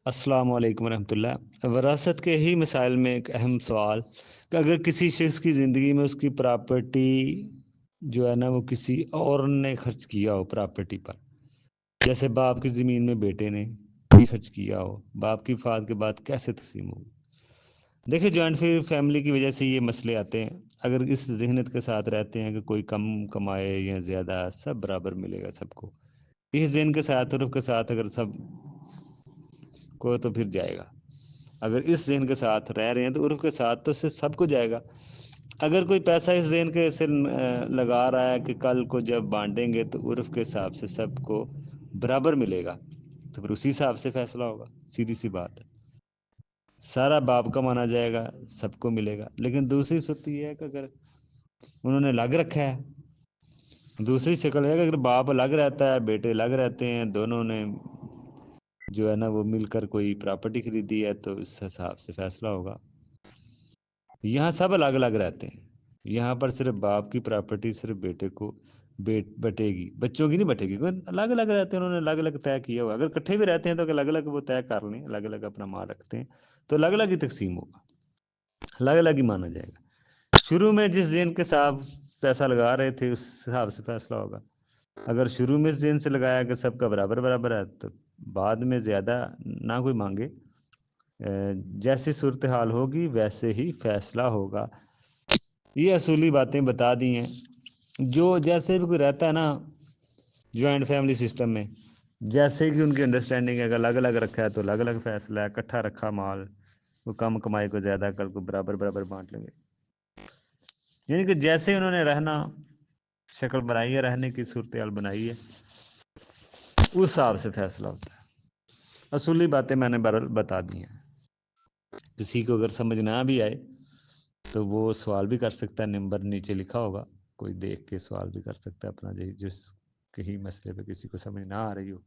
السلام علیکم ورحمۃ اللہ۔ وراثت کے ہی مسائل میں ایک اہم سوال کہ اگر کسی شخص کی زندگی میں اس کی پراپرٹی جو ہے نا وہ کسی اور نے خرچ کیا ہو پراپرٹی پر، جیسے باپ کی زمین میں بیٹے نے بھی خرچ کیا ہو، باپ کی وفات کے بعد کیسے تقسیم ہو؟ دیکھیں، جوائنٹ فیملی کی وجہ سے یہ مسئلے آتے ہیں۔ اگر اس ذہنیت کے ساتھ رہتے ہیں کہ کوئی کم کمائے یا زیادہ سب برابر ملے گا سب کو، اس ذہن کے ساتھ عرف کے ساتھ اگر سب کو تو پھر جائے گا۔ اگر اس ذہن کے ساتھ رہ رہے ہیں تو عرف کے ساتھ تو سب کو جائے گا۔ اگر کوئی پیسہ اس ذہن کے سے لگا رہا ہے کہ کل کو جب بانٹیں گے تو عرف کے حساب سے سب کو برابر ملے گا، تو پھر اسی حساب سے فیصلہ ہوگا۔ سیدھی سی بات ہے، سارا باپ کا مانا جائے گا، سب کو ملے گا۔ لیکن دوسری صورت یہ ہے کہ اگر انہوں نے الگ رکھا ہے، دوسری شکل ہے کہ اگر باپ الگ رہتا ہے، بیٹے الگ رہتے ہیں، دونوں نے جو ہے نا وہ مل کر کوئی پراپرٹی خریدی ہے، تو اس حساب سے فیصلہ ہوگا۔ یہاں سب الگ الگ رہتے ہیں، یہاں پر صرف باپ کی پراپرٹی صرف بیٹے کو بٹے گی، بچوں کی نہیں بٹے گی۔ الگ الگ رہتے ہیں، انہوں نے الگ الگ طے کیا ہوا۔ اگر اکٹھے بھی رہتے ہیں تو الگ الگ وہ طے کر لیں، الگ الگ اپنا مال رکھتے ہیں تو الگ الگ ہی تقسیم ہوگا، الگ الگ ہی مانا جائے گا۔ شروع میں جس ذہن کے ساتھ پیسہ لگا رہے تھے اس حساب سے فیصلہ ہوگا۔ اگر شروع میں اس ذہن سے لگایا کہ سب کا برابر برابر ہے تو بعد میں زیادہ نہ کوئی مانگے، جیسی صورتحال ہوگی ویسے ہی فیصلہ ہوگا۔ یہ اصولی باتیں بتا دی ہیں۔ جو جیسے بھی کوئی رہتا ہے نا جوائنٹ فیملی سسٹم میں، جیسے کہ ان کی انڈرسٹینڈنگ ہے، اگر الگ الگ رکھا ہے تو الگ الگ فیصلہ ہے، اکٹھا رکھا مال وہ کم کمائی کو زیادہ کل کو برابر برابر بانٹ لیں گے۔ یعنی کہ جیسے انہوں نے رہنا شکل بنائی ہے، رہنے کی صورتحال بنائی ہے، اس حساب سے فیصلہ ہوتا ہے۔ اصولی باتیں میں نے بتا دی ہیں۔ کسی کو اگر سمجھ نہ بھی آئے تو وہ سوال بھی کر سکتا ہے، نمبر نیچے لکھا ہوگا، کوئی دیکھ کے سوال بھی کر سکتا ہے اپنا، جس کہیں مسئلے پہ کسی کو سمجھ نہ آ رہی ہو